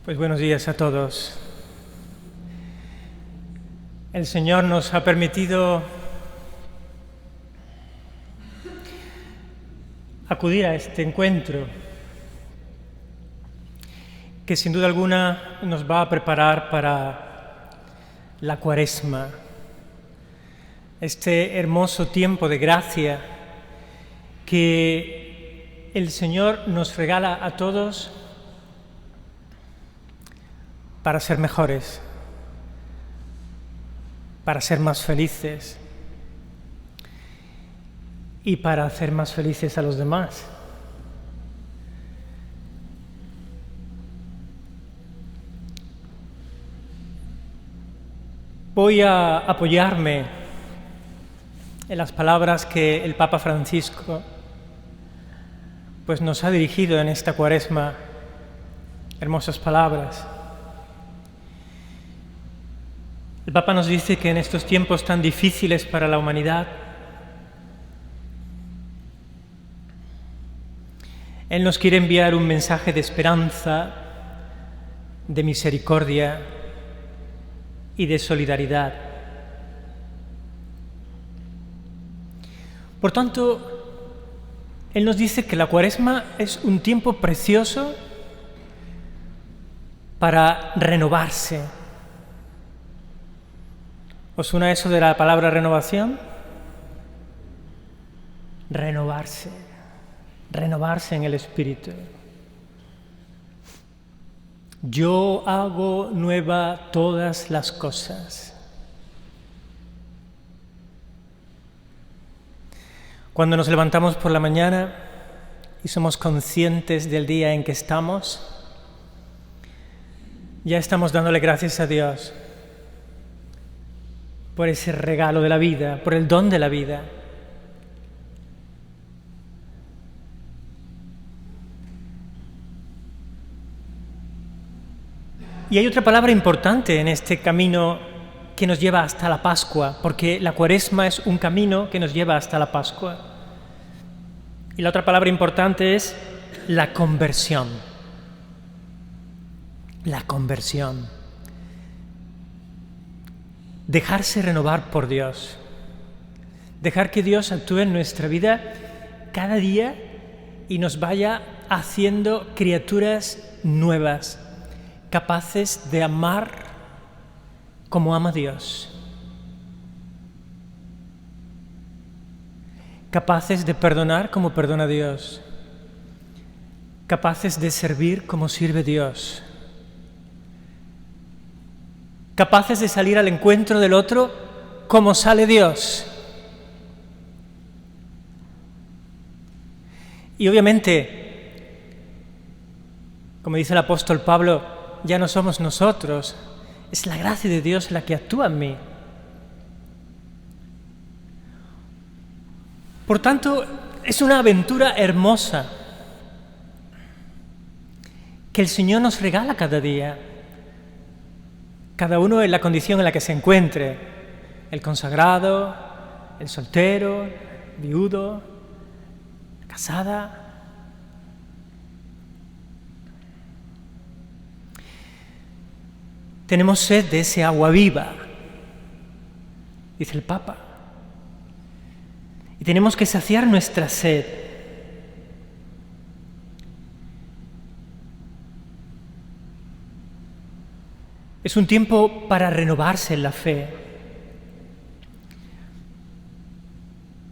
Pues buenos días a todos. El Señor nos ha permitido acudir a este encuentro que sin duda alguna nos va a preparar para la Cuaresma, este hermoso tiempo de gracia que el Señor nos regala a todos para ser mejores, para ser más felices y para hacer más felices a los demás. Voy a apoyarme en las palabras que el Papa Francisco nos ha dirigido en esta Cuaresma, hermosas palabras. El Papa nos dice que en estos tiempos tan difíciles para la humanidad, Él nos quiere enviar un mensaje de esperanza, de misericordia y de solidaridad. Por tanto, Él nos dice que la Cuaresma es un tiempo precioso para renovarse. ¿Os suena eso de la palabra renovación? Renovarse en el Espíritu. Yo hago nueva todas las cosas. Cuando nos levantamos por la mañana y somos conscientes del día en que estamos, ya estamos dándole gracias a Dios por ese regalo de la vida, por el don de la vida. Y hay otra palabra importante en este camino que nos lleva hasta la Pascua, porque la Cuaresma es un camino que nos lleva hasta la Pascua. Y la otra palabra importante es la conversión. La conversión. Dejarse renovar por Dios. Dejar que Dios actúe en nuestra vida cada día y nos vaya haciendo criaturas nuevas, capaces de amar como ama Dios, capaces de perdonar como perdona Dios, capaces de servir como sirve Dios, capaces de salir al encuentro del otro como sale Dios. Y obviamente, como dice el apóstol Pablo, ya no somos nosotros, es la gracia de Dios la que actúa en mí. Por tanto, es una aventura hermosa que el Señor nos regala cada día, cada uno en la condición en la que se encuentre, el consagrado, el soltero, el viudo, la casada. Tenemos sed de ese agua viva, dice el Papa, y tenemos que saciar nuestra sed. Es un tiempo para renovarse en la fe,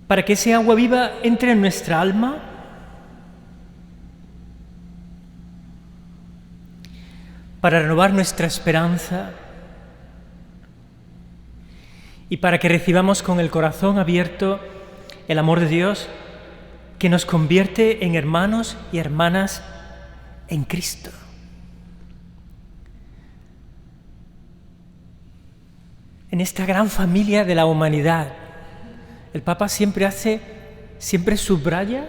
para que ese agua viva entre en nuestra alma para renovar nuestra esperanza y para que recibamos con el corazón abierto el amor de Dios que nos convierte en hermanos y hermanas en Cristo. En esta gran familia de la humanidad. El Papa siempre subraya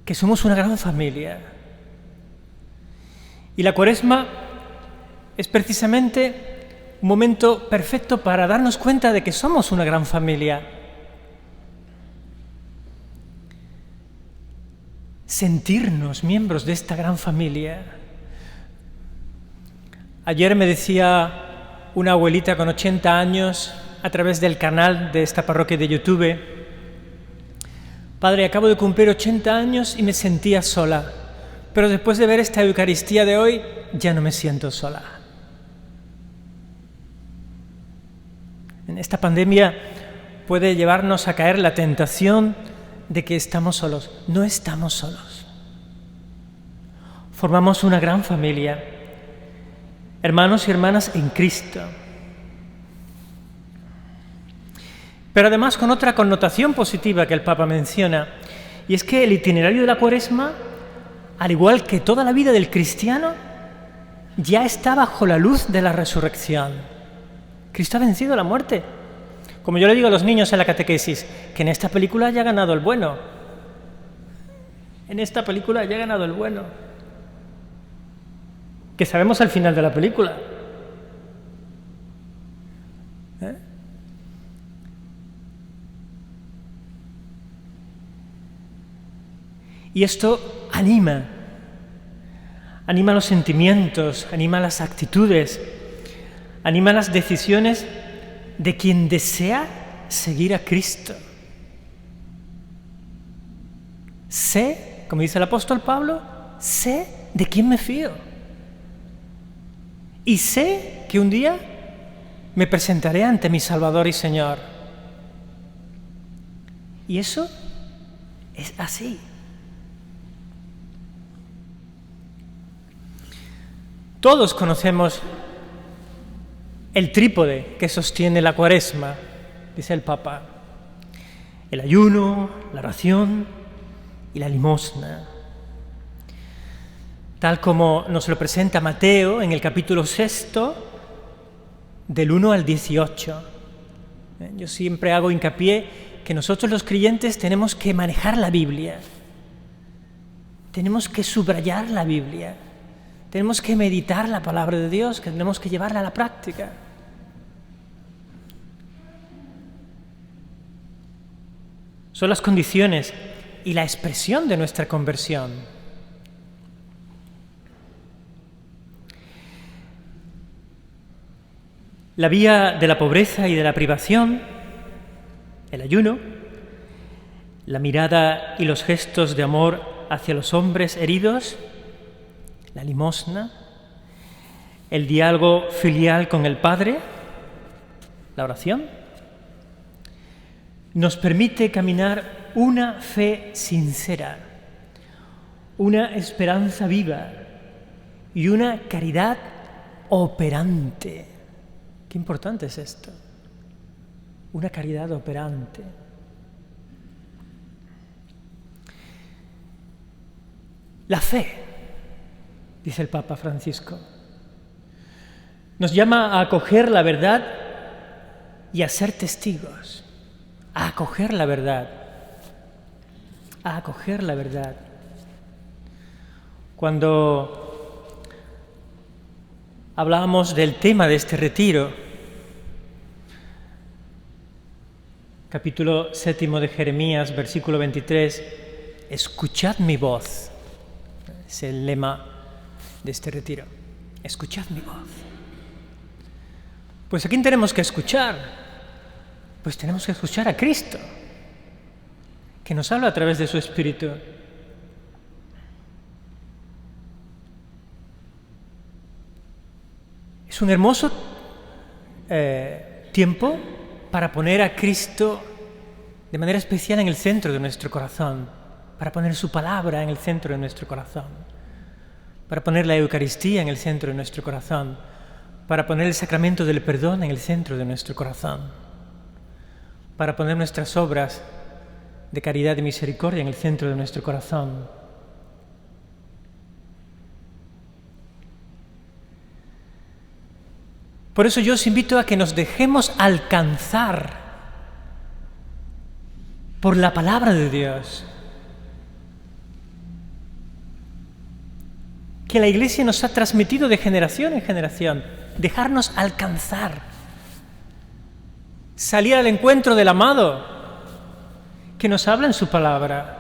que somos una gran familia. Y la Cuaresma es precisamente un momento perfecto para darnos cuenta de que somos una gran familia. sentirnos miembros de esta gran familia. Ayer me decía una abuelita con 80 años a través del canal de esta parroquia de YouTube: Padre, acabo de cumplir 80 años y me sentía sola, pero después de ver esta Eucaristía de hoy ya no me siento sola. En esta pandemia puede llevarnos a caer la tentación de que estamos solos. No estamos solos. Formamos una gran familia, hermanos y hermanas en Cristo. Pero además con otra connotación positiva que el Papa menciona, y es que el itinerario de la Cuaresma, al igual que toda la vida del cristiano, ya está bajo la luz de la resurrección. Cristo ha vencido la muerte. Como yo le digo a los niños en la catequesis, que en esta película ya ha ganado el bueno. En esta película ya ha ganado el bueno. Que sabemos al final de la película. Y esto anima los sentimientos, anima las actitudes, anima las decisiones de quien desea seguir a Cristo. Sé, como dice el apóstol Pablo, sé de quién me fío. Y sé que un día me presentaré ante mi Salvador y Señor. Y eso es así. Todos conocemos el trípode que sostiene la Cuaresma, dice el Papa: el ayuno, la oración y la limosna. Tal como nos lo presenta Mateo en el capítulo 6, del 1 al 18. Yo siempre hago hincapié que nosotros los creyentes tenemos que manejar la Biblia, tenemos que subrayar la Biblia, tenemos que meditar la palabra de Dios, que tenemos que llevarla a la práctica. Son las condiciones y la expresión de nuestra conversión. La vía de la pobreza y de la privación, el ayuno, la mirada y los gestos de amor hacia los hombres heridos, la limosna, el diálogo filial con el Padre, la oración, nos permite caminar una fe sincera, una esperanza viva y una caridad operante. Qué importante es esto, una caridad operante. La fe, dice el Papa Francisco, nos llama a acoger la verdad y a ser testigos, a acoger la verdad, a acoger la verdad. Cuando hablábamos del tema de este retiro, capítulo 7 de Jeremías, versículo 23, escuchad mi voz, es el lema de este retiro, escuchad mi voz. Pues ¿a quién tenemos que escuchar? Pues tenemos que escuchar a Cristo, que nos habla a través de su Espíritu. Es un hermoso tiempo para poner a Cristo de manera especial en el centro de nuestro corazón, para poner su palabra en el centro de nuestro corazón, para poner la Eucaristía en el centro de nuestro corazón, para poner el sacramento del perdón en el centro de nuestro corazón, para poner nuestras obras de caridad y misericordia en el centro de nuestro corazón. Por eso yo os invito a que nos dejemos alcanzar por la palabra de Dios, que la Iglesia nos ha transmitido de generación en generación, dejarnos alcanzar, salir al encuentro del amado, que nos habla en su palabra.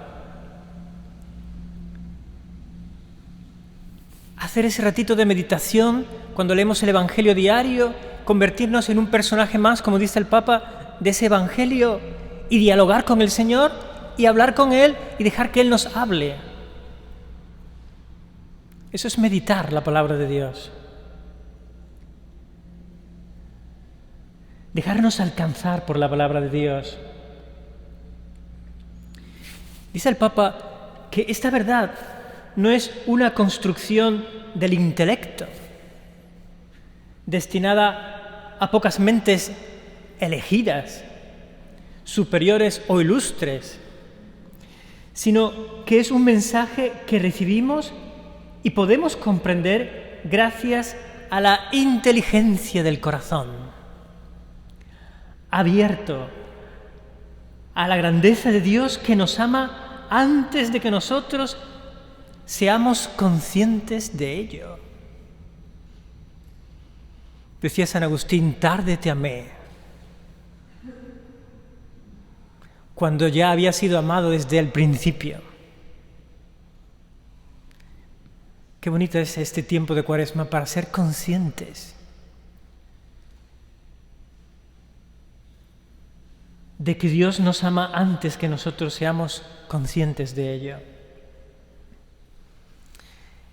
hacer ese ratito de meditación cuando leemos el Evangelio diario, convertirnos en un personaje más, como dice el Papa, de ese Evangelio y dialogar con el Señor y hablar con Él y dejar que Él nos hable. Eso es meditar la palabra de Dios. Dejarnos alcanzar por la palabra de Dios. Dice el Papa que esta verdad no es una construcción del intelecto, destinada a pocas mentes elegidas, superiores o ilustres, sino que es un mensaje que recibimos y podemos comprender gracias a la inteligencia del corazón, abierto a la grandeza de Dios que nos ama antes de que nosotros seamos conscientes de ello. Decía San Agustín, tarde te amé, cuando ya había sido amado desde el principio. Qué bonito es este tiempo de Cuaresma para ser conscientes de que Dios nos ama antes que nosotros seamos conscientes de ello.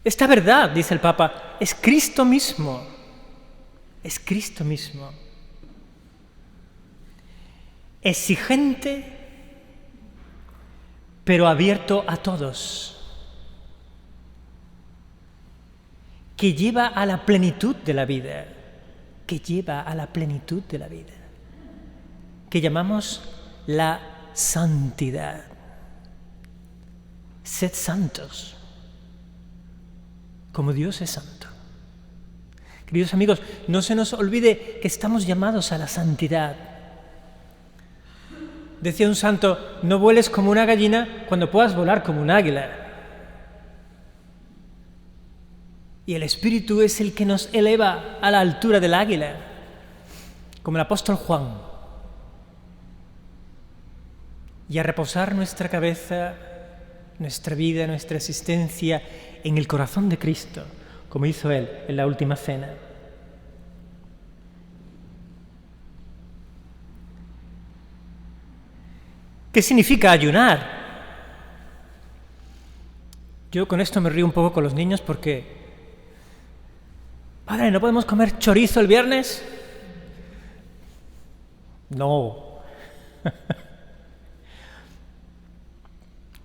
Esta verdad, dice el Papa, es Cristo mismo. Es Cristo mismo. Exigente, pero abierto a todos. Que lleva a la plenitud de la vida. Que lleva a la plenitud de la vida. Que llamamos la santidad. Sed santos, como Dios es santo. Queridos amigos, no se nos olvide que estamos llamados a la santidad. Decía un santo, no vueles como una gallina cuando puedas volar como un águila. Y el Espíritu es el que nos eleva a la altura del águila, como el apóstol Juan. Y a reposar nuestra cabeza, nuestra vida, nuestra existencia en el corazón de Cristo, como hizo Él en la última cena. ¿Qué significa ayunar? Yo con esto me río un poco con los niños porque, padre, ¿no podemos comer chorizo el viernes? No.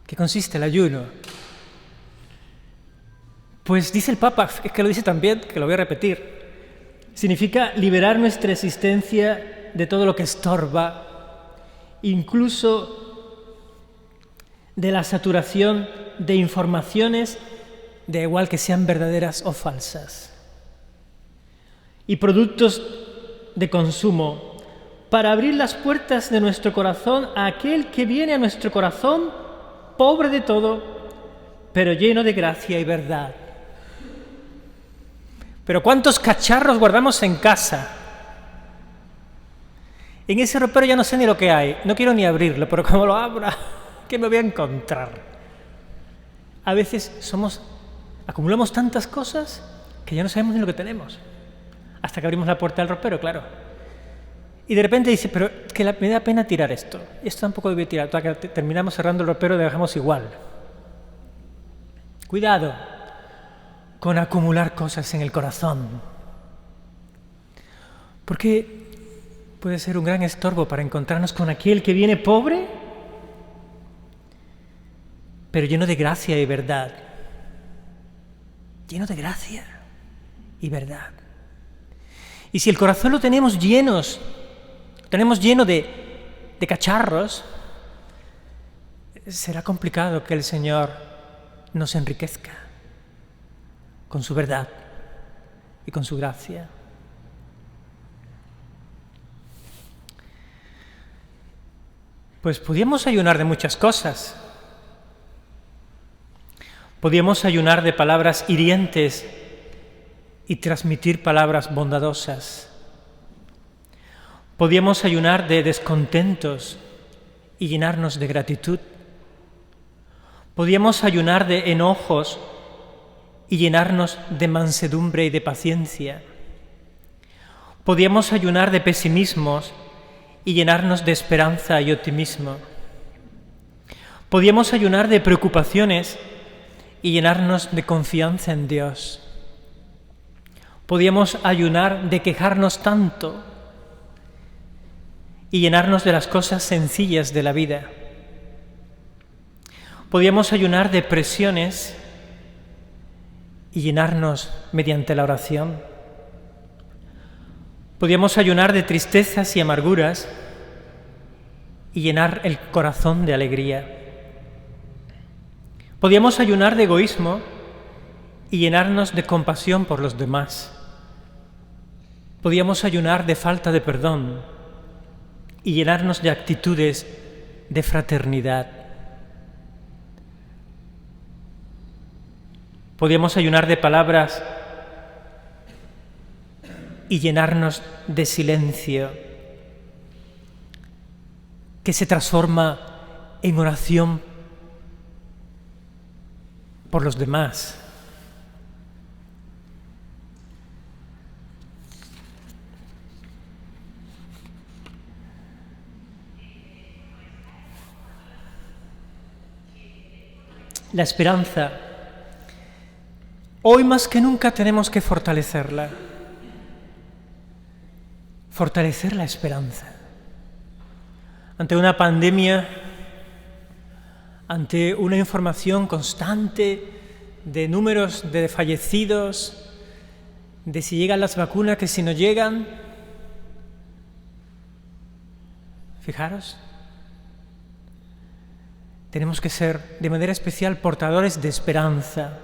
¿Qué consiste el ayuno? Pues dice el Papa, es que lo dice también, que lo voy a repetir, significa liberar nuestra existencia de todo lo que estorba, incluso de la saturación de informaciones, da igual que sean verdaderas o falsas, y productos de consumo, para abrir las puertas de nuestro corazón a aquel que viene a nuestro corazón pobre de todo, pero lleno de gracia y verdad. Pero ¿cuántos cacharros guardamos en casa? En ese ropero ya no sé ni lo que hay, no quiero ni abrirlo, pero como lo abra, ¿qué me voy a encontrar? A veces acumulamos tantas cosas que ya no sabemos ni lo que tenemos, hasta que abrimos la puerta del ropero, claro. Y de repente dice, pero es que me da pena tirar esto, y esto tampoco debe tirar, terminamos cerrando el ropero y lo dejamos igual. Cuidado con acumular cosas en el corazón, porque puede ser un gran estorbo para encontrarnos con aquel que viene pobre, pero lleno de gracia y verdad. Lleno de gracia y verdad. Y si el corazón lo tenemos lleno de cacharros, será complicado que el Señor nos enriquezca con su verdad y con su gracia. Pues podíamos ayunar de muchas cosas. Podíamos ayunar de palabras hirientes y transmitir palabras bondadosas. Podíamos ayunar de descontentos y llenarnos de gratitud. Podíamos ayunar de enojos y llenarnos de mansedumbre y de paciencia. Podíamos ayunar de pesimismos y llenarnos de esperanza y optimismo. Podíamos ayunar de preocupaciones y llenarnos de confianza en Dios. Podíamos ayunar de quejarnos tanto y llenarnos de las cosas sencillas de la vida. Podíamos ayunar de presiones y llenarnos mediante la oración. Podíamos ayunar de tristezas y amarguras y llenar el corazón de alegría. Podíamos ayunar de egoísmo y llenarnos de compasión por los demás. Podíamos ayunar de falta de perdón y llenarnos de actitudes de fraternidad. Podíamos ayunar de palabras y llenarnos de silencio que se transforma en oración por los demás. La esperanza. Hoy más que nunca tenemos que fortalecerla. Fortalecer la esperanza. Ante una pandemia, ante una información constante de números de fallecidos, de si llegan las vacunas, que si no llegan. Fijaros, tenemos que ser de manera especial portadores de esperanza.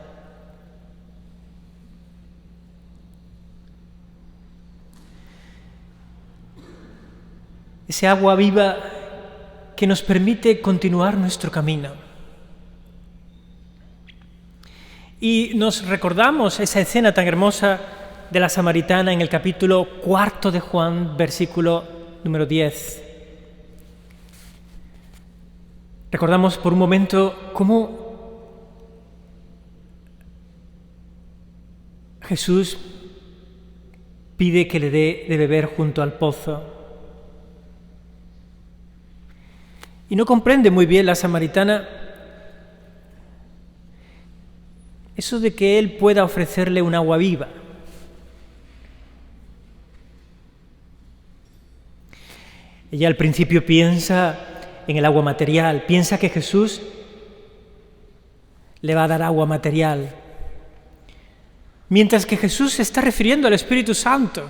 Ese agua viva que nos permite continuar nuestro camino. Y nos recordamos esa escena tan hermosa de la samaritana en el capítulo 4 de Juan, versículo número 10. Recordamos por un momento cómo Jesús pide que le dé de beber junto al pozo. Y no comprende muy bien la samaritana eso de que él pueda ofrecerle un agua viva. Ella al principio piensa en el agua material, piensa que Jesús le va a dar agua material, mientras que Jesús se está refiriendo al Espíritu Santo,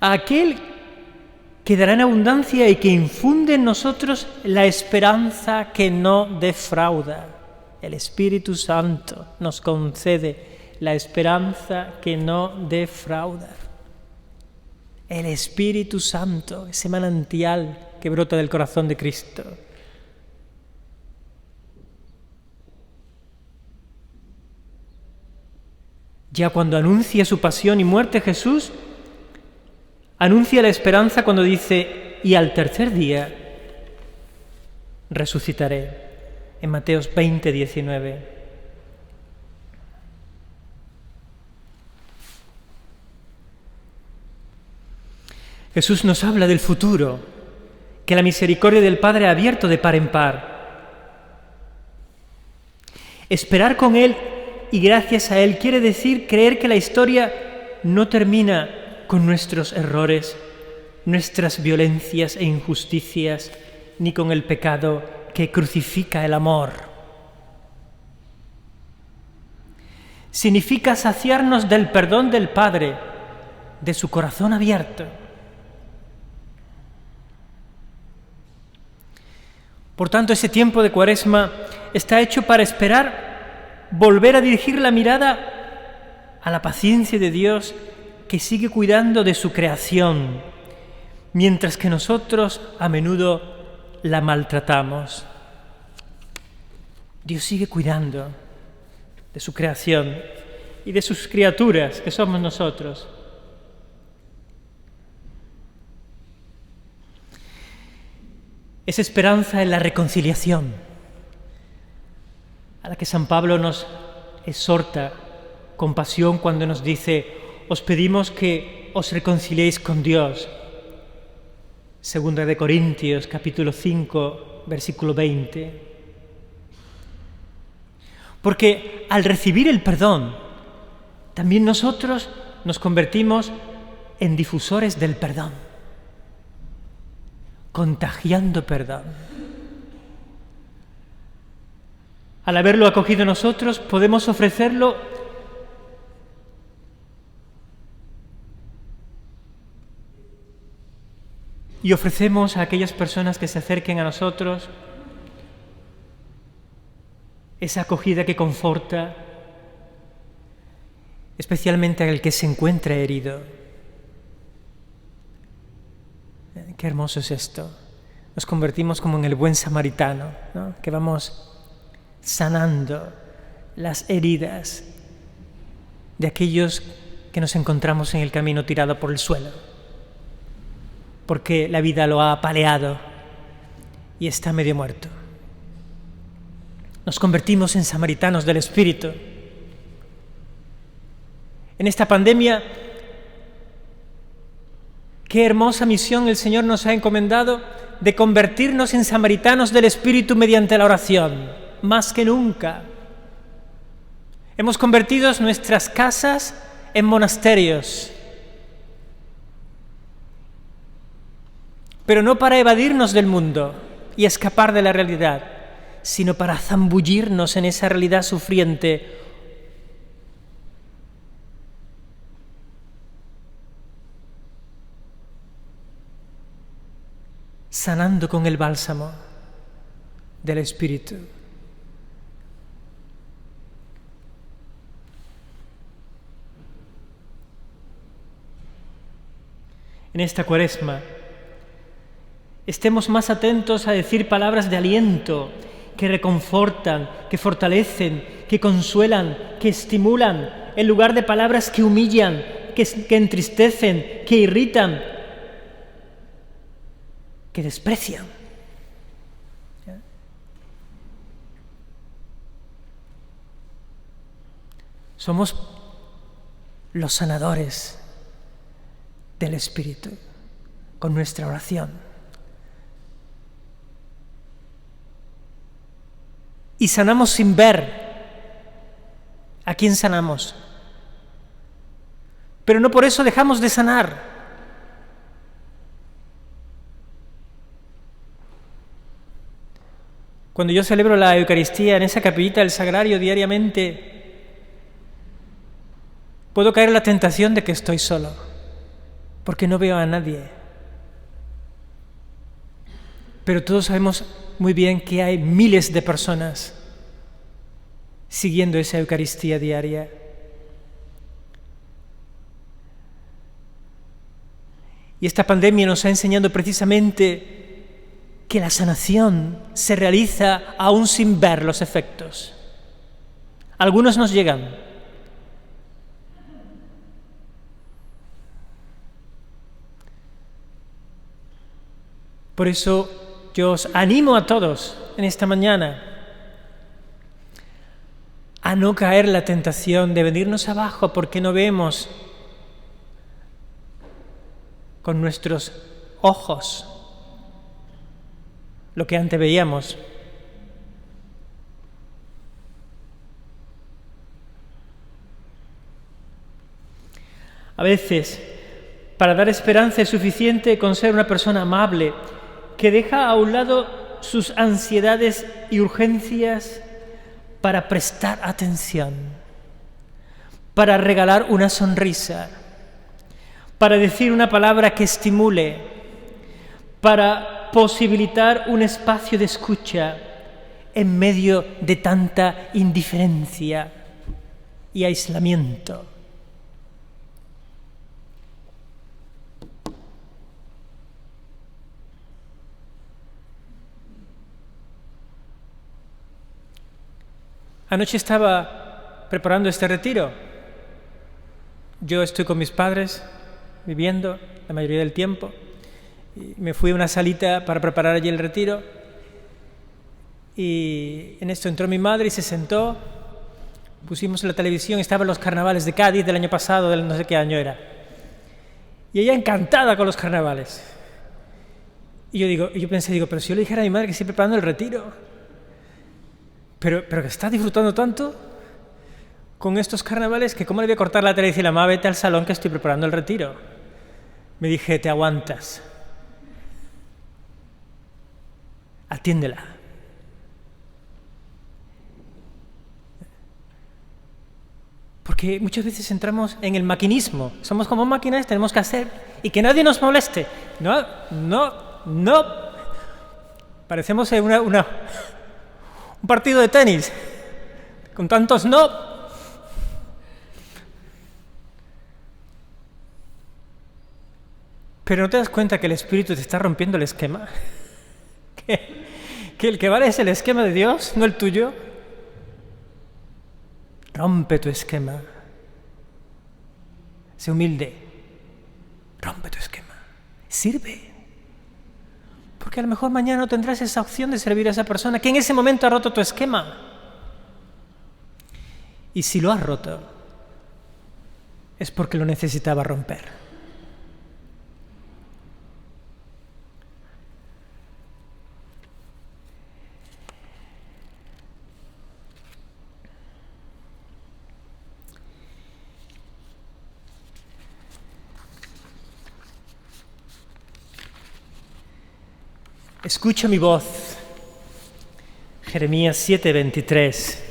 a aquel que dará en abundancia y que infunde en nosotros la esperanza que no defrauda. El Espíritu Santo nos concede la esperanza que no defrauda. El Espíritu Santo, ese manantial que brota del corazón de Cristo. Ya cuando anuncia su pasión y muerte Jesús, anuncia la esperanza cuando dice, y al tercer día resucitaré, en Mateos 20, 19. Jesús nos habla del futuro, que la misericordia del Padre ha abierto de par en par. Esperar con Él y gracias a Él quiere decir creer que la historia no termina con nuestros errores, nuestras violencias e injusticias, ni con el pecado que crucifica el amor. Significa saciarnos del perdón del Padre, de su corazón abierto. Por tanto, ese tiempo de Cuaresma está hecho para esperar, volver a dirigir la mirada a la paciencia de Dios que sigue cuidando de su creación, mientras que nosotros a menudo la maltratamos. Dios sigue cuidando de su creación y de sus criaturas, que somos nosotros. Es esperanza en la reconciliación, a la que San Pablo nos exhorta con pasión cuando nos dice: os pedimos que os reconciliéis con Dios. Segunda de Corintios, capítulo 5, versículo 20. Porque al recibir el perdón, también nosotros nos convertimos en difusores del perdón, contagiando perdón. Al haberlo acogido nosotros, podemos ofrecerlo y ofrecemos a aquellas personas que se acerquen a nosotros esa acogida que conforta, especialmente al que se encuentra herido. Qué hermoso es esto. Nos convertimos como en el buen samaritano, ¿no? Que vamos sanando las heridas de aquellos que nos encontramos en el camino tirado por el suelo, porque la vida lo ha apaleado y está medio muerto. Nos convertimos en samaritanos del Espíritu. En esta pandemia, qué hermosa misión el Señor nos ha encomendado de convertirnos en samaritanos del Espíritu mediante la oración, más que nunca. Hemos convertido nuestras casas en monasterios, pero no para evadirnos del mundo y escapar de la realidad, sino para zambullirnos en esa realidad sufriente, sanando con el bálsamo del Espíritu. En esta Cuaresma, estemos más atentos a decir palabras de aliento, que reconfortan, que fortalecen, que consuelan, que estimulan, en lugar de palabras que humillan, que entristecen, que irritan, que desprecian. Somos los sanadores del Espíritu con nuestra oración. Y sanamos sin ver a quién sanamos. Pero no por eso dejamos de sanar. Cuando yo celebro la Eucaristía en esa capillita del Sagrario diariamente, puedo caer en la tentación de que estoy solo, porque no veo a nadie. Pero todos sabemos muy bien que hay miles de personas siguiendo esa Eucaristía diaria. Y esta pandemia nos ha enseñado precisamente que la sanación se realiza aún sin ver los efectos. Algunos nos llegan. Por eso yo os animo a todos en esta mañana a no caer en la tentación de venirnos abajo porque no vemos con nuestros ojos lo que antes veíamos. A veces, para dar esperanza es suficiente con ser una persona amable, que deja a un lado sus ansiedades y urgencias para prestar atención, para regalar una sonrisa, para decir una palabra que estimule, para posibilitar un espacio de escucha en medio de tanta indiferencia y aislamiento. Anoche estaba preparando este retiro. Yo estoy con mis padres viviendo la mayoría del tiempo. Y me fui a una salita para preparar allí el retiro. Y en esto entró mi madre y se sentó pusimos en la televisión, estaban los carnavales de Cádiz del año pasado, del no sé qué año era. Y ella encantada con los carnavales. Y yo pensé, pero si yo le dijera a mi madre que estoy preparando el retiro, pero que está disfrutando tanto con estos carnavales, que cómo le voy a cortar la tele y decirle, mamá, vete al salón que estoy preparando el retiro. Me dije, te aguantas. Atiéndela. Porque muchas veces entramos en el maquinismo. Somos como máquinas, tenemos que hacer y que nadie nos moleste. No. Parecemos un partido de tenis con tantos no. Pero ¿no te das cuenta que el Espíritu te está rompiendo el esquema? Que el que vale es el esquema de Dios, no el tuyo. Rompe tu esquema. Sé humilde. Rompe tu esquema. Sirve. Porque a lo mejor mañana no tendrás esa opción de servir a esa persona que en ese momento ha roto tu esquema. Y si lo has roto, es porque lo necesitaba romper. Escucha mi voz. Jeremías 7:23.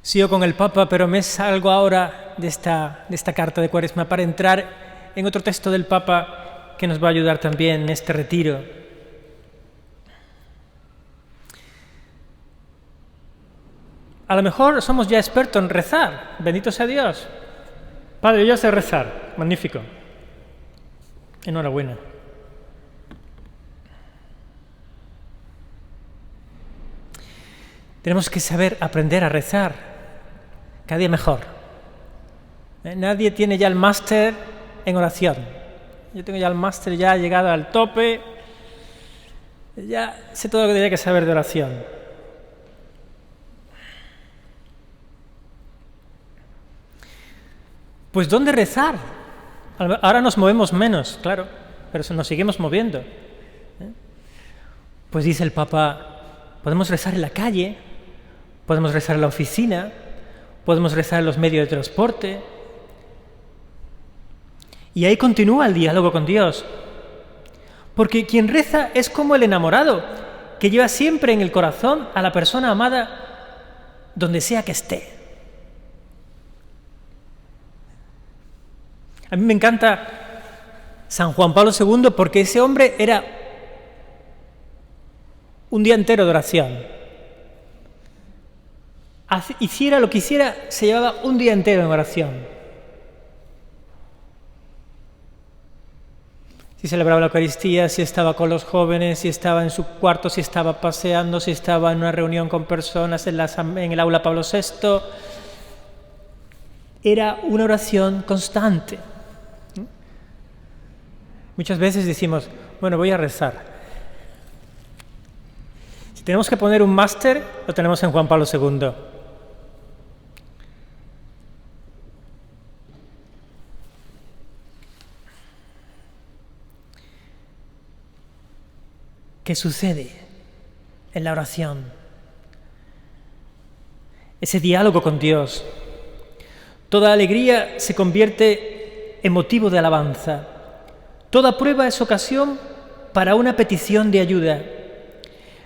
Sigo con el Papa, pero me salgo ahora de esta carta de Cuaresma para entrar en otro texto del Papa que nos va a ayudar también en este retiro. A lo mejor somos ya expertos en rezar. Bendito sea Dios. Padre, yo sé rezar. Magnífico. Enhorabuena. Tenemos que saber aprender a rezar, cada día mejor. Nadie tiene ya el máster en oración. Yo tengo ya el máster ya llegado al tope, ya sé todo lo que tenía que saber de oración. Pues ¿dónde rezar? Ahora nos movemos menos, claro, pero nos seguimos moviendo. Pues dice el Papa, podemos rezar en la calle, podemos rezar en la oficina, podemos rezar en los medios de transporte. Y ahí continúa el diálogo con Dios. Porque quien reza es como el enamorado, que lleva siempre en el corazón a la persona amada donde sea que esté. A mí me encanta San Juan Pablo II porque ese hombre era un día entero de oración. Hiciera lo que hiciera, se llevaba un día entero en oración. Si celebraba la Eucaristía, si estaba con los jóvenes, si estaba en su cuarto, si estaba paseando, si estaba en una reunión con personas en el aula Pablo VI. Era una oración constante. Muchas veces decimos, bueno, voy a rezar. Si tenemos que poner un máster, lo tenemos en Juan Pablo II. ¿Qué sucede en la oración? Ese diálogo con Dios. Toda alegría se convierte en motivo de alabanza. Toda prueba es ocasión para una petición de ayuda.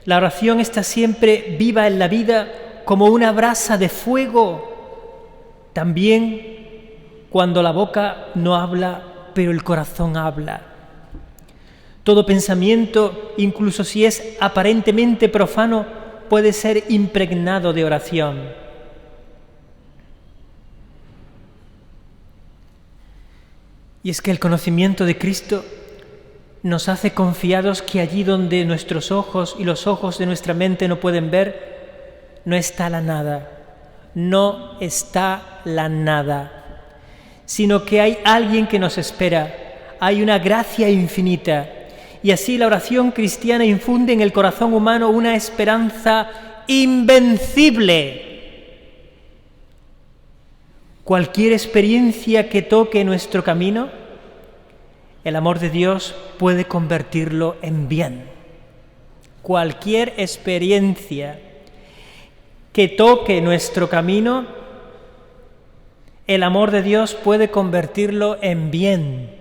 La oración está siempre viva en la vida como una brasa de fuego. También cuando la boca no habla, pero el corazón habla. Todo pensamiento, incluso si es aparentemente profano, puede ser impregnado de oración. Y es que el conocimiento de Cristo nos hace confiados que allí donde nuestros ojos y los ojos de nuestra mente no pueden ver, no está la nada, no está la nada, sino que hay alguien que nos espera, hay una gracia infinita. Y así la oración cristiana infunde en el corazón humano una esperanza invencible. cualquier experiencia que toque nuestro camino, el amor de Dios puede convertirlo en bien. Cualquier experiencia que toque nuestro camino, el amor de Dios puede convertirlo en bien.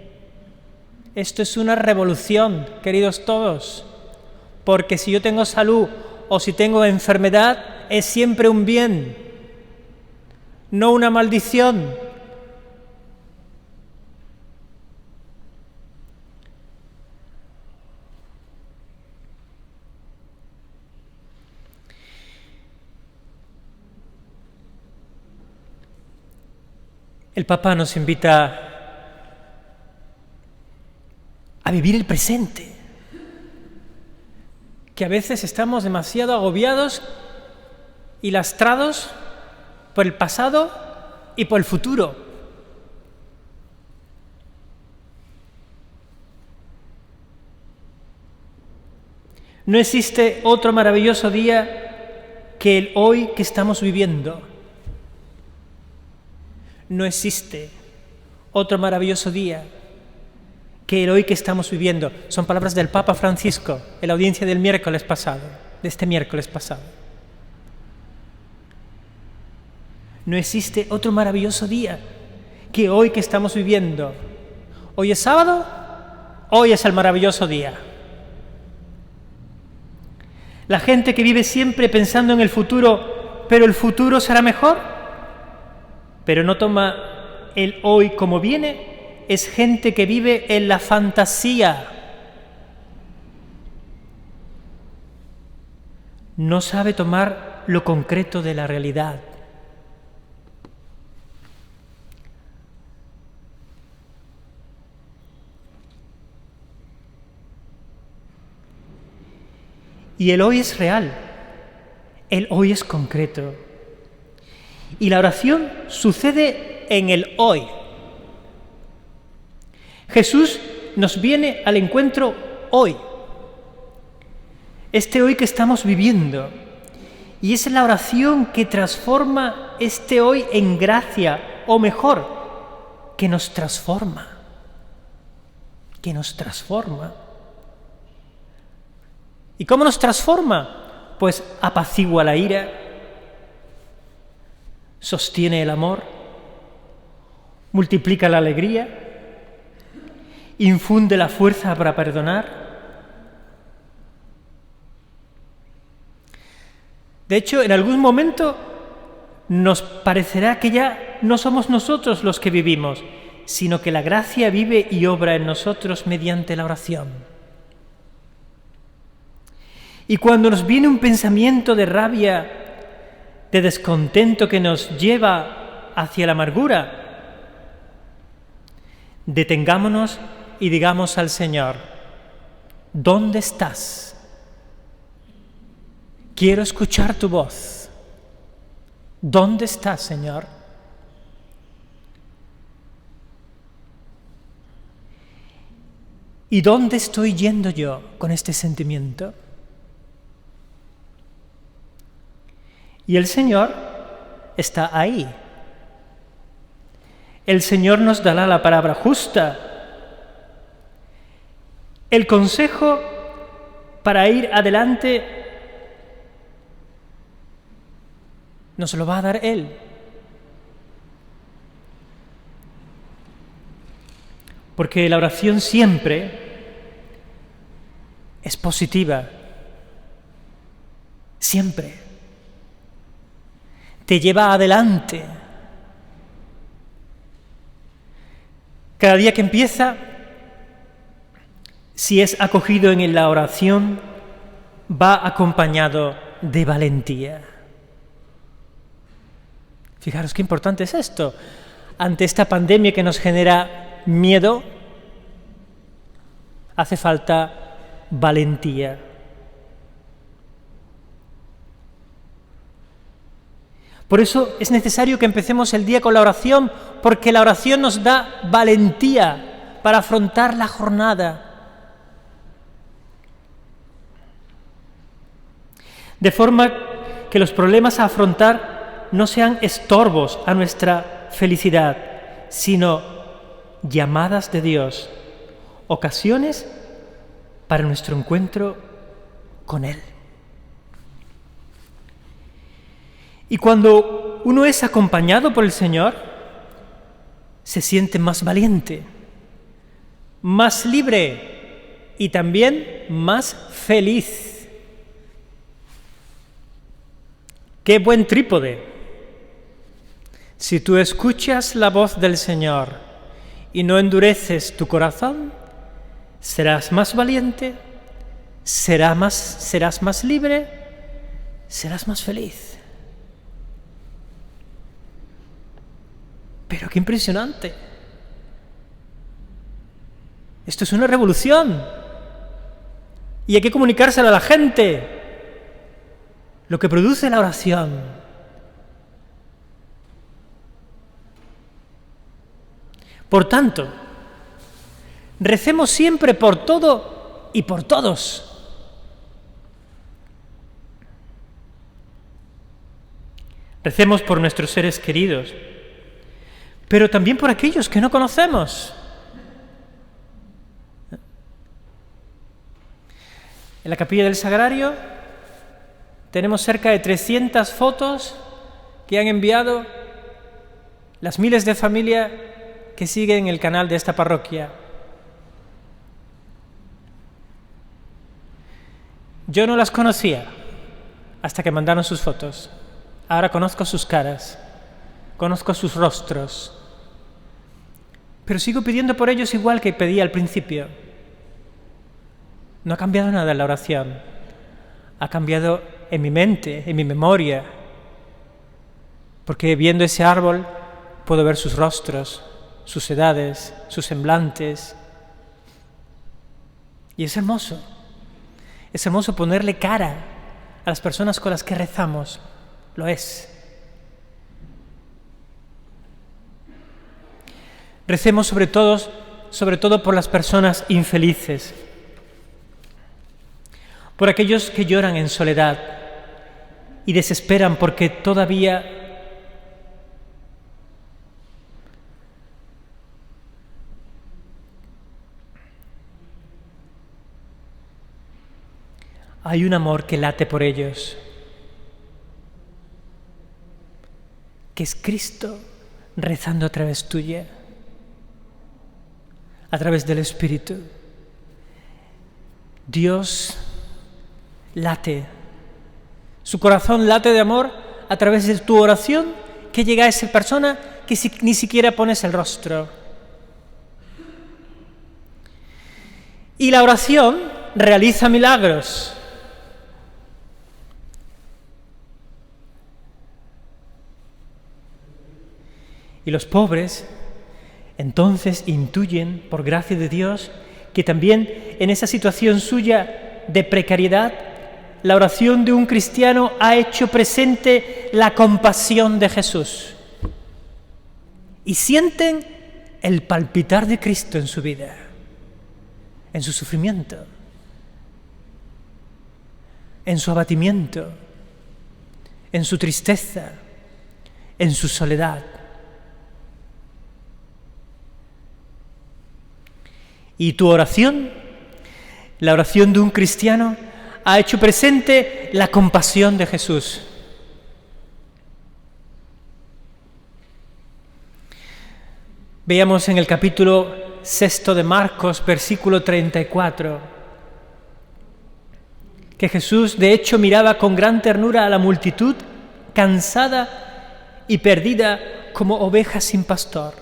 Esto es una revolución, queridos todos, porque si yo tengo salud o si tengo enfermedad, es siempre un bien, no una maldición. El Papa nos invita a vivir el presente, que a veces estamos demasiado agobiados y lastrados por el pasado y por el futuro. No existe otro maravilloso día que el hoy que estamos viviendo. No existe otro maravilloso día que el hoy que estamos viviendo. Son palabras del Papa Francisco en la audiencia del miércoles pasado, de este miércoles pasado. No existe otro maravilloso día que hoy que estamos viviendo. Hoy es sábado, hoy es el maravilloso día. La gente que vive siempre pensando en el futuro, pero el futuro será mejor, pero no toma el hoy como viene, es gente que vive en la fantasía. No sabe tomar lo concreto de la realidad. Y el hoy es real, el hoy es concreto. Y la oración sucede en el hoy. Jesús nos viene al encuentro hoy, este hoy que estamos viviendo. Y es la oración que transforma este hoy en gracia, o mejor, que nos transforma. ¿Y cómo nos transforma? Pues apacigua la ira, sostiene el amor, multiplica la alegría, infunde la fuerza para perdonar. De hecho, en algún momento nos parecerá que ya no somos nosotros los que vivimos, sino que la gracia vive y obra en nosotros mediante la oración. Y cuando nos viene un pensamiento de rabia, de descontento que nos lleva hacia la amargura, detengámonos y digamos al Señor: ¿dónde estás? Quiero escuchar tu voz. ¿Dónde estás, Señor? ¿Y dónde estoy yendo yo con este sentimiento? Y el Señor está ahí. El Señor nos dará la palabra justa, el consejo para ir adelante nos lo va a dar Él. Porque la oración siempre es positiva, siempre te lleva adelante. Cada día que empieza, si es acogido en la oración, va acompañado de valentía. Fijaros qué importante es esto. Ante esta pandemia que nos genera miedo, hace falta valentía. Por eso es necesario que empecemos el día con la oración, porque la oración nos da valentía para afrontar la jornada. De forma que los problemas a afrontar no sean estorbos a nuestra felicidad, sino llamadas de Dios, ocasiones para nuestro encuentro con Él. Y cuando uno es acompañado por el Señor, se siente más valiente, más libre y también más feliz. ¡Qué buen trípode! Si tú escuchas la voz del Señor y no endureces tu corazón, serás más valiente, serás más libre, serás más feliz. Pero qué impresionante. Esto es una revolución. Y hay que comunicárselo a la gente. Lo que produce la oración. Por tanto, recemos siempre por todo y por todos. Recemos por nuestros seres queridos, pero también por aquellos que no conocemos. En la capilla del Sagrario tenemos cerca de 300 fotos que han enviado las miles de familias que siguen el canal de esta parroquia. Yo no las conocía hasta que mandaron sus fotos. Ahora conozco sus caras, conozco sus rostros. Pero sigo pidiendo por ellos igual que pedí al principio. No ha cambiado nada en la oración. Ha cambiado en mi mente, en mi memoria. Porque viendo ese árbol puedo ver sus rostros, sus edades, sus semblantes. Y es hermoso. Es hermoso ponerle cara a las personas con las que rezamos. Lo es. Recemos sobre todo por las personas infelices, por aquellos que lloran en soledad y desesperan porque todavía hay un amor que late por ellos, que es Cristo rezando a través tuya, a través del Espíritu. Dios late, su corazón late de amor a través de tu oración que llega a esa persona que ni siquiera pones el rostro. Y la oración realiza milagros. Y los pobres entonces intuyen, por gracia de Dios, que también en esa situación suya de precariedad, la oración de un cristiano ha hecho presente la compasión de Jesús. Y sienten el palpitar de Cristo en su vida, en su sufrimiento, en su abatimiento, en su tristeza, en su soledad. Y tu oración, la oración de un cristiano, ha hecho presente la compasión de Jesús. Veamos en el capítulo 6 de Marcos, versículo 34, que Jesús de hecho miraba con gran ternura a la multitud, cansada y perdida como ovejas sin pastor.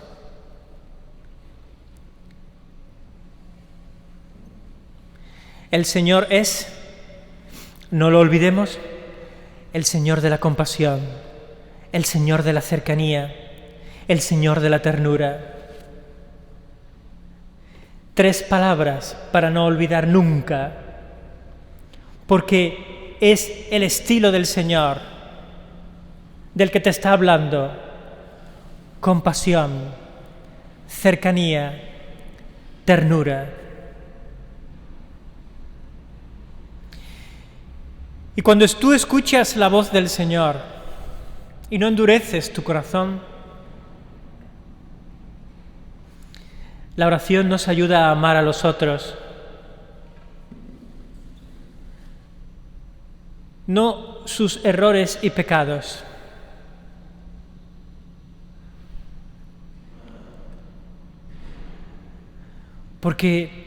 El Señor es, no lo olvidemos, el Señor de la compasión, el Señor de la cercanía, el Señor de la ternura. 3 palabras para no olvidar nunca, porque es el estilo del Señor, del que te está hablando. Compasión, cercanía, ternura. Y cuando tú escuchas la voz del Señor y no endureces tu corazón, La oración nos ayuda a amar a los otros. No sus errores y pecados. Porque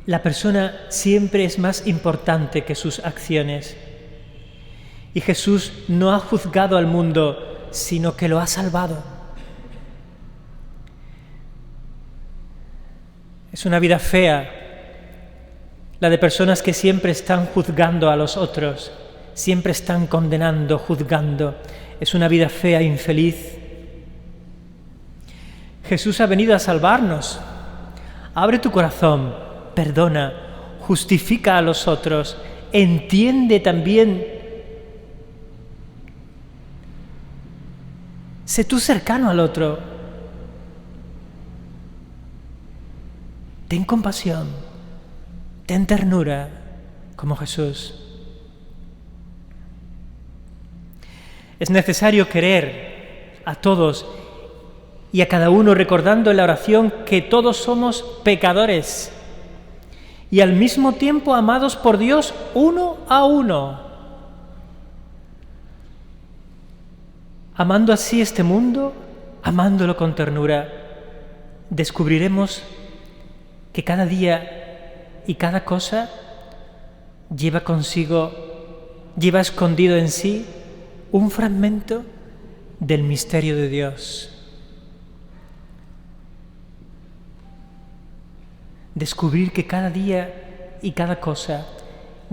la persona siempre es más importante que sus acciones. Y Jesús no ha juzgado al mundo, sino que lo ha salvado. Es una vida fea, la de personas que siempre están juzgando a los otros, siempre están condenando, juzgando. Es una vida fea, infeliz. Jesús ha venido a salvarnos. Abre tu corazón, perdona, justifica a los otros, entiende también. Sé tú cercano al otro. Ten compasión, ten ternura, como Jesús. Es necesario querer a todos y a cada uno, recordando en la oración que todos somos pecadores y al mismo tiempo amados por Dios uno a uno. Amando así este mundo, amándolo con ternura, descubriremos que cada día y cada cosa lleva escondido en sí un fragmento del misterio de Dios. Descubrir que cada día y cada cosa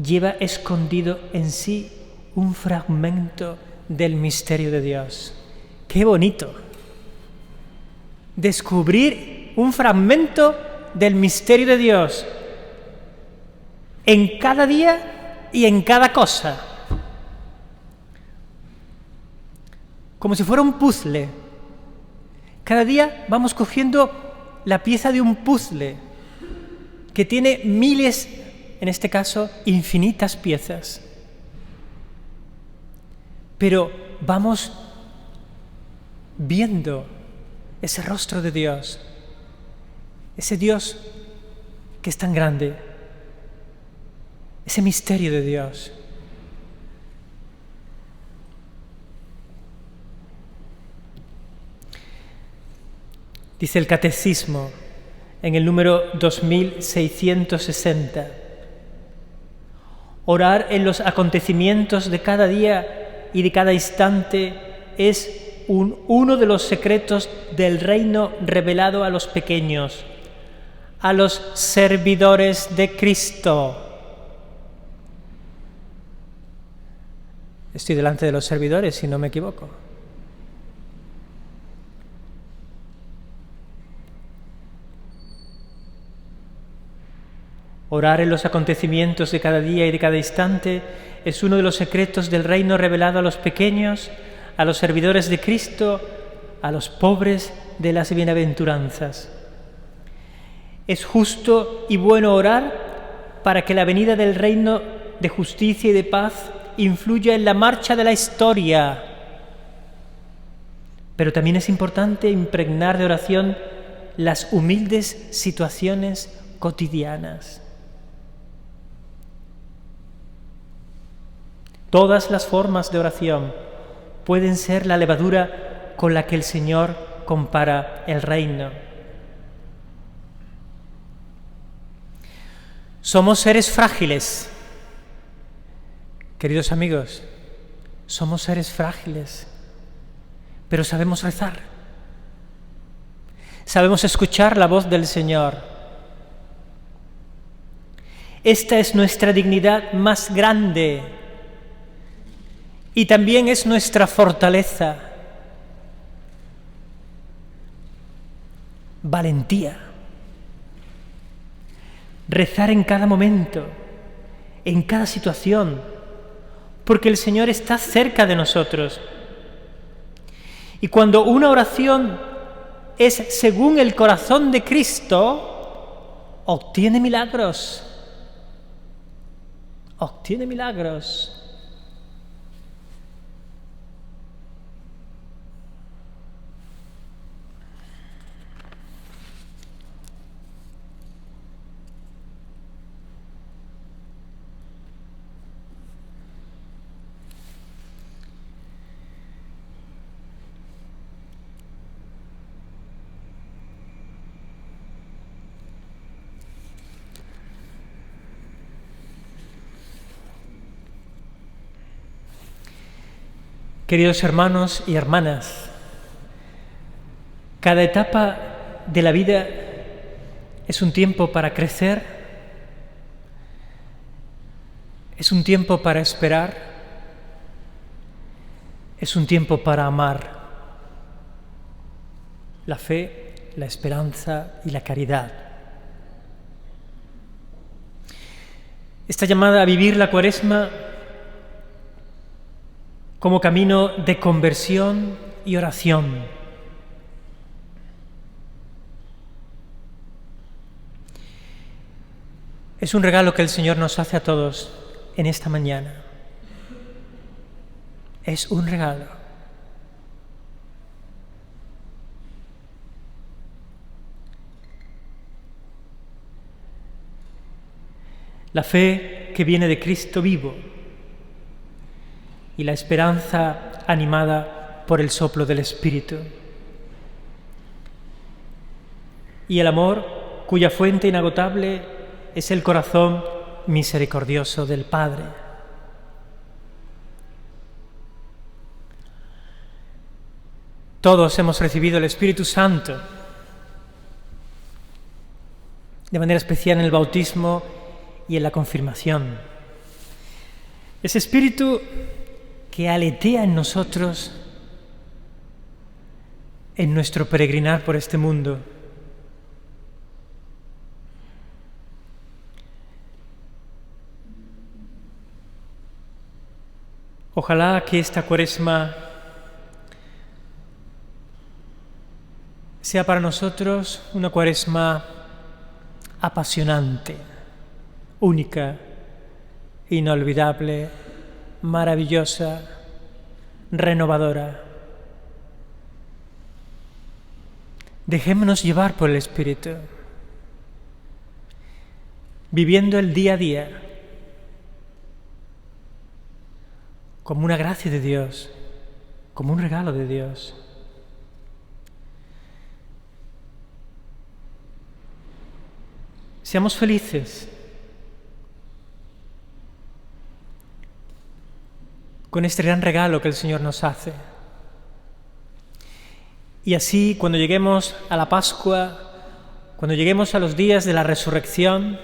lleva escondido en sí un fragmento del misterio de Dios. ¡Qué bonito! Descubrir un fragmento del misterio de Dios en cada día y en cada cosa. Como si fuera un puzzle. Cada día vamos cogiendo la pieza de un puzzle que tiene miles, en este caso, infinitas piezas. Pero vamos viendo ese rostro de Dios, ese Dios que es tan grande, ese misterio de Dios. Dice el Catecismo en el número 2660, orar en los acontecimientos de cada día y de cada instante es uno de los secretos del reino revelado a los pequeños, a los servidores de Cristo. Estoy delante de los servidores, si no me equivoco. Orar en los acontecimientos de cada día y de cada instante es uno de los secretos del reino revelado a los pequeños, a los servidores de Cristo, a los pobres de las bienaventuranzas. Es justo y bueno orar para que la venida del reino de justicia y de paz influya en la marcha de la historia. Pero también es importante impregnar de oración las humildes situaciones cotidianas. Todas las formas de oración pueden ser la levadura con la que el Señor compara el reino. Somos seres frágiles, queridos amigos, somos seres frágiles, pero sabemos rezar, sabemos escuchar la voz del Señor. Esta es nuestra dignidad más grande y también es nuestra fortaleza, valentía. Rezar en cada momento, en cada situación, porque el Señor está cerca de nosotros. Y cuando una oración es según el corazón de Cristo, obtiene milagros. Obtiene milagros. Queridos hermanos y hermanas, cada etapa de la vida es un tiempo para crecer, es un tiempo para esperar, es un tiempo para amar. La fe, la esperanza y la caridad. Esta llamada a vivir la Cuaresma como camino de conversión y oración. Es un regalo que el Señor nos hace a todos en esta mañana. Es un regalo. La fe que viene de Cristo vivo y la esperanza animada por el soplo del Espíritu. Y el amor cuya fuente inagotable es el corazón misericordioso del Padre. Todos hemos recibido el Espíritu Santo, de manera especial en el bautismo y en la confirmación. Ese Espíritu que aletea en nosotros en nuestro peregrinar por este mundo. Ojalá que esta Cuaresma sea para nosotros una Cuaresma apasionante, única, inolvidable, maravillosa, renovadora. Dejémonos llevar por el Espíritu, viviendo el día a día como una gracia de Dios, como un regalo de Dios. Seamos felices con este gran regalo que el Señor nos hace. Y así, cuando lleguemos a la Pascua, cuando lleguemos a los días de la resurrección,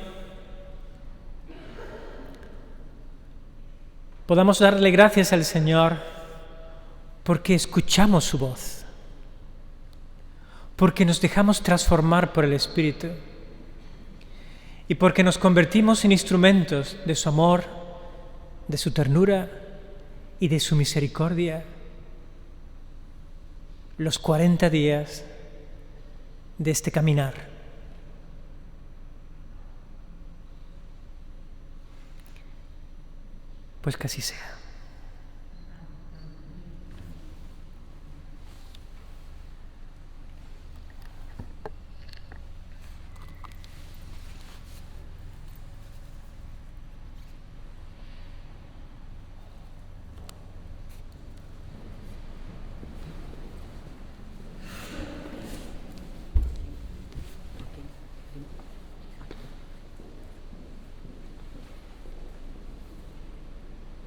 podamos darle gracias al Señor porque escuchamos su voz, porque nos dejamos transformar por el Espíritu y porque nos convertimos en instrumentos de su amor, de su ternura y de su misericordia. Los 40 días de este caminar. Pues que así sea.